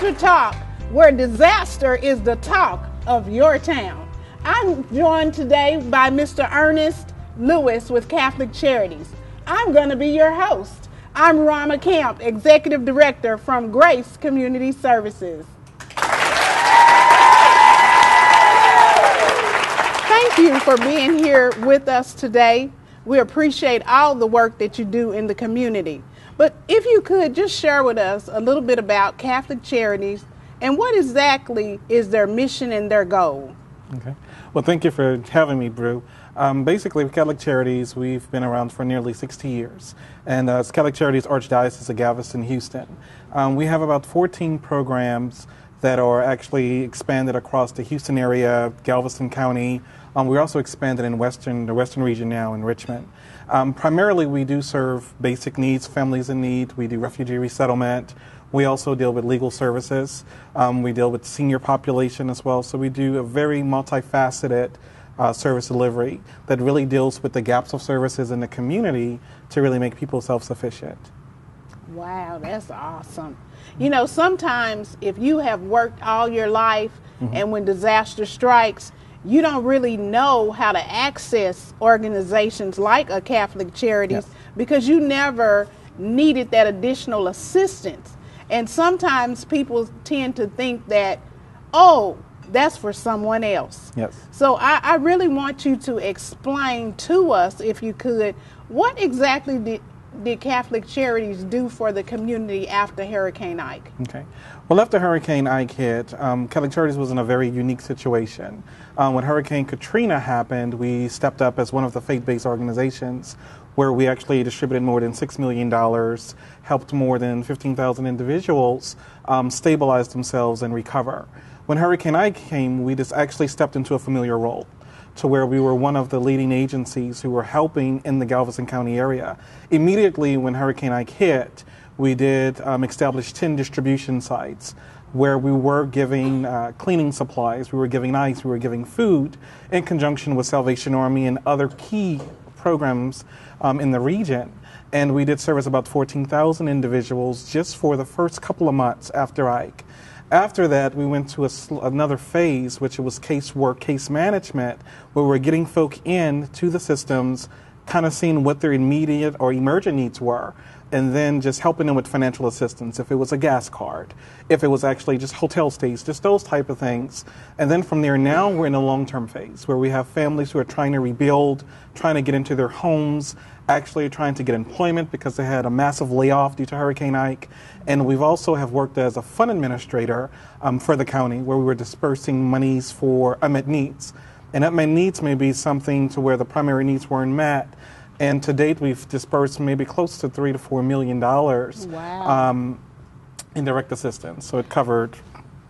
Disaster Talk, where disaster is the talk of your town. I'm joined today by Mr. Ernest Lewis with Catholic Charities. I'm going to be your host. I'm Rama Camp, Executive Director from Grace Community Services. Thank you for being here with us today. We appreciate all the work that you do in the community. But if you could just share with us a little bit about Catholic Charities and what exactly is their mission and their goal. Okay. Well, thank you for having me, Brew. Basically, with Catholic Charities, we've been around for nearly 60 years. And it's Catholic Charities Archdiocese of Galveston, Houston. We have about 14 programs that are actually expanded across the Houston area, Galveston County. We're also expanded in the Western region now in Richmond. Primarily, we do serve basic needs, families in need. We do refugee resettlement. We also deal with legal services. We deal with senior population as well. So we do a very multifaceted service delivery that really deals with the gaps of services in the community to really make people self-sufficient. Wow, that's awesome. You know, sometimes if you have worked all your life and when disaster strikes, you don't really know how to access organizations like a Catholic Charities because you never needed that additional assistance. And sometimes people tend to think that, oh, that's for someone else. Yes. So I really want you to explain to us, if you could, what exactly did Catholic Charities do for the community after Hurricane Ike? Okay. Well, after Hurricane Ike hit, Catholic Charities was in a very unique situation. When Hurricane Katrina happened, we stepped up as one of the faith-based organizations where we actually distributed more than $6 million, helped more than 15,000 individuals stabilize themselves and recover. When Hurricane Ike came, we just actually stepped into a familiar role to where we were one of the leading agencies who were helping in the Galveston County area. Immediately when Hurricane Ike hit, we did establish 10 distribution sites where we were giving cleaning supplies, we were giving ice, we were giving food in conjunction with Salvation Army and other key programs in the region. And we did service about 14,000 individuals just for the first couple of months after Ike. After that, we went to another phase, which was casework, case management, where we're getting folk in to the systems, kind of seeing what their immediate or emergent needs were, and then just helping them with financial assistance, if it was a gas card, if it was actually just hotel stays, just those type of things. And then from there, now we're in a long-term phase where we have families who are trying to rebuild, trying to get into their homes, actually trying to get employment because they had a massive layoff due to Hurricane Ike. And we've also have worked as a fund administrator for the county where we were dispersing monies for unmet needs. And unmet needs may be something to where the primary needs weren't met. And to date, we've dispersed maybe close to $3 to $4 million in direct assistance. So it covered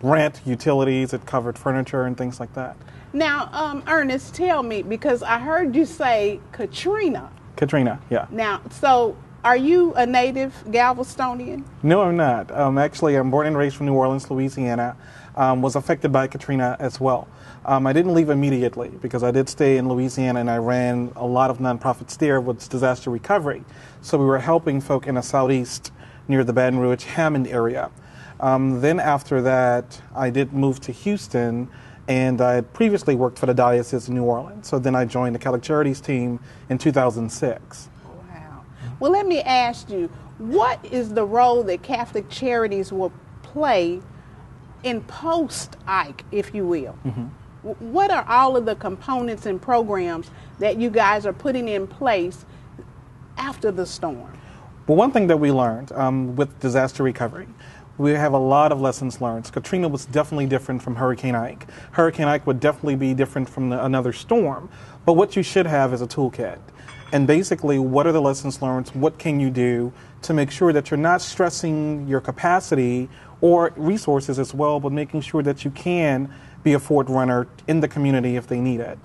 rent, utilities, it covered furniture and things like that. Now, Ernest, tell me, because I heard you say Katrina. Katrina, yeah. Now, so are you a native Galvestonian? No, I'm not. Actually, I'm born and raised from New Orleans, Louisiana. Was affected by Katrina as well. I didn't leave immediately because I did stay in Louisiana and I ran a lot of nonprofits there with disaster recovery. So we were helping folk in the southeast near the Baton Rouge, Hammond area. Then after that, I did move to Houston, and I had previously worked for the Diocese of New Orleans. So then I joined the Catholic Charities team in 2006. Wow. Well, let me ask you, what is the role that Catholic Charities will play in post-Ike, if you will? What are all of the components and programs that you guys are putting in place after the storm? Well, one thing that we learned with disaster recovery, we have a lot of lessons learned. Katrina was definitely different from Hurricane Ike. Hurricane Ike would definitely be different from another storm. But what you should have is a toolkit. And basically, what are the lessons learned? What can you do to make sure that you're not stressing your capacity or resources as well, but making sure that you can be a forerunner in the community if they need it.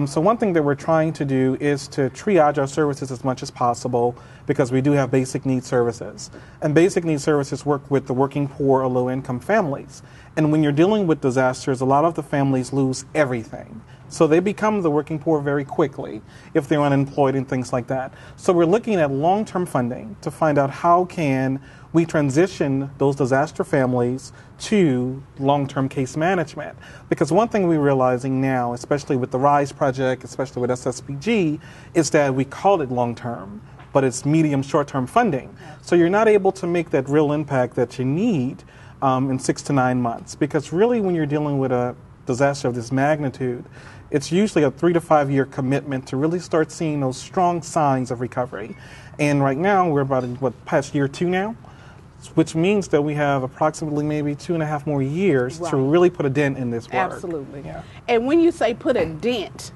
So one thing that we're trying to do is to triage our services as much as possible because we do have basic needs services. And basic needs services work with the working poor or low-income families. And when you're dealing with disasters, a lot of the families lose everything. So they become the working poor very quickly if they're unemployed and things like that. So we're looking at long-term funding to find out how can we transition those disaster families to long-term case management. Because one thing we're realizing now, especially with the RISE project, especially with SSBG, is that we call it long-term, but it's medium short-term funding. So you're not able to make that real impact that you need in 6 to 9 months. Because really when you're dealing with a disaster of this magnitude, it's usually a 3 to 5 year commitment to really start seeing those strong signs of recovery. And right now we're about, past year 2 now? Which means that we have approximately maybe 2.5 more years to really put a dent in this work. Absolutely. Yeah. And when you say put a dent,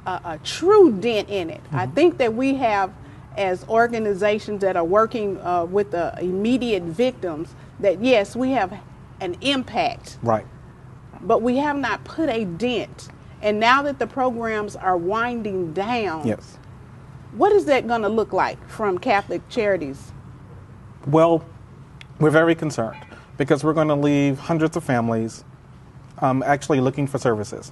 a true dent in it, I think that we have, as organizations that are working with the immediate victims, that yes, we have an impact. Right. But we have not put a dent. And now that the programs are winding down, yes, what is that going to look like from Catholic Charities? Well, we're very concerned because we're going to leave hundreds of families actually looking for services.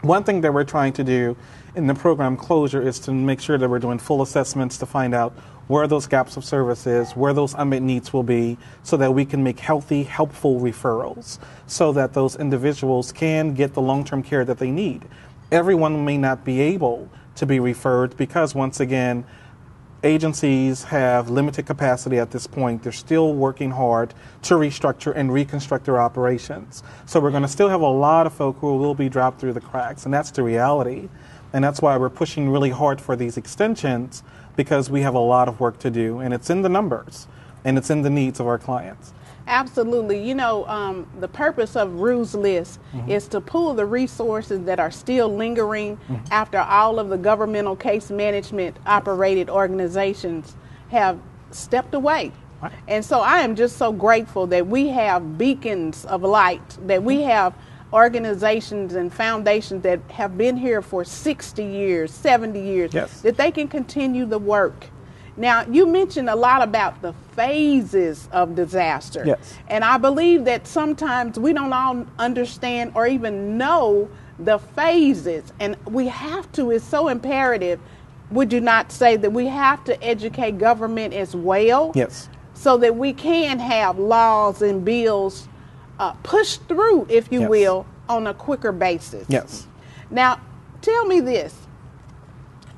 One thing that we're trying to do in the program closure is to make sure that we're doing full assessments to find out where those gaps of services, where those unmet needs will be, so that we can make healthy, helpful referrals so that those individuals can get the long-term care that they need. Everyone may not be able to be referred because, once again, agencies have limited capacity at this point. They're still working hard to restructure and reconstruct their operations. So we're going to still have a lot of folk who will be dropped through the cracks, and that's the reality. And that's why we're pushing really hard for these extensions, because we have a lot of work to do, and it's in the numbers, and it's in the needs of our clients. Absolutely. You know, the purpose of Rue's List is to pool the resources that are still lingering after all of the governmental case management operated organizations have stepped away. Right. And so I am just so grateful that we have beacons of light, that we have organizations and foundations that have been here for 60 years, 70 years, yes, that they can continue the work. Now, you mentioned a lot about the phases of disaster. Yes. And I believe that sometimes we don't all understand or even know the phases. And we have to, it's so imperative, would you not say, that we have to educate government as well? Yes. So that we can have laws and bills pushed through, if you yes, will, on a quicker basis. Yes. Now, tell me this.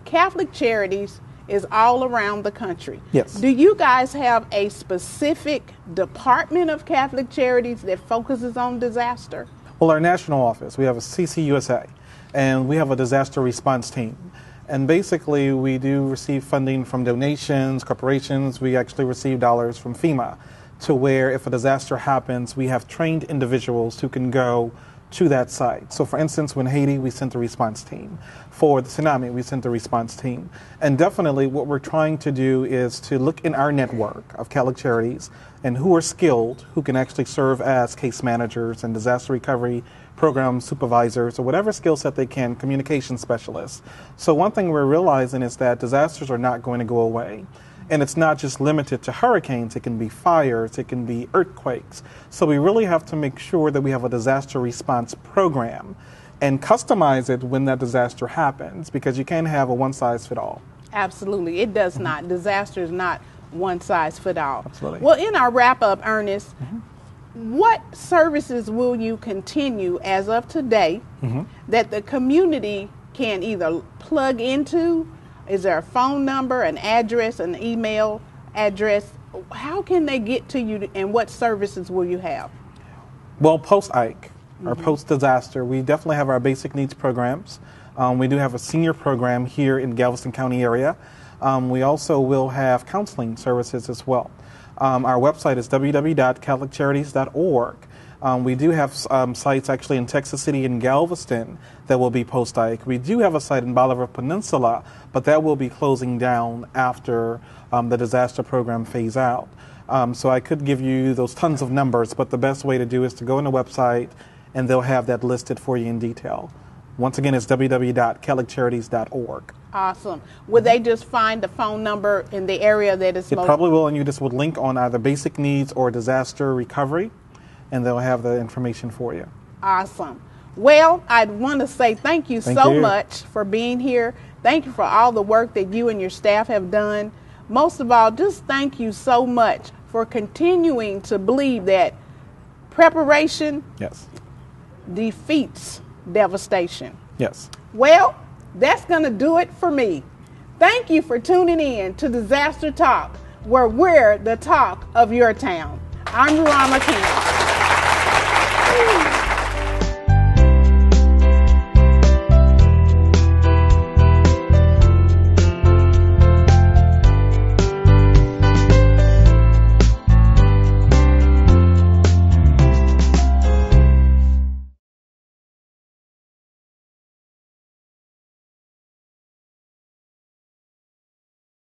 Catholic Charities is all around the country. Yes. Do you guys have a specific department of Catholic Charities that focuses on disaster? Well, our national office, we have a CCUSA, and we have a disaster response team. And basically, we do receive funding from donations, corporations. We actually receive dollars from FEMA, to where if a disaster happens, we have trained individuals who can go to that site. So for instance, when Haiti, we sent a response team. For the tsunami, we sent a response team. And definitely what we're trying to do is to look in our network of Catholic Charities and who are skilled, who can actually serve as case managers and disaster recovery program supervisors or whatever skill set they can, communication specialists. So one thing we're realizing is that disasters are not going to go away. And it's not just limited to hurricanes, it can be fires, it can be earthquakes. So we really have to make sure that we have a disaster response program and customize it when that disaster happens, because you can't have a one-size-fits-all. Absolutely. It does not. Disaster is not one-size-fits-all. Absolutely. Well, in our wrap-up, Ernest, what services will you continue as of today that the community can either plug into? Is there a phone number, an address, an email address? How can they get to you, and what services will you have? Well, post-Ike or post-disaster, we definitely have our basic needs programs. We do have a senior program here in Galveston County area. We also will have counseling services as well. Our website is www.catholiccharities.org. We do have sites actually in Texas City and Galveston that will be post-Ike. We do have a site in Bolivar Peninsula, but that will be closing down after the disaster program phase out. So I could give you those tons of numbers, but the best way to do is to go on the website and they'll have that listed for you in detail. Once again, it's www.catholiccharities.org. Awesome. Would they just find the phone number in the area that is It probably will, and you just would link on either basic needs or disaster recovery, and they'll have the information for you. Awesome. Well, I'd want to say thank you so much for being here. Thank you for all the work that you and your staff have done. Most of all, just thank you so much for continuing to believe that preparation Yes. defeats devastation. Yes. Well, that's going to do it for me. Thank you for tuning in to Disaster Talk, where we're the talk of your town. I'm Rama King.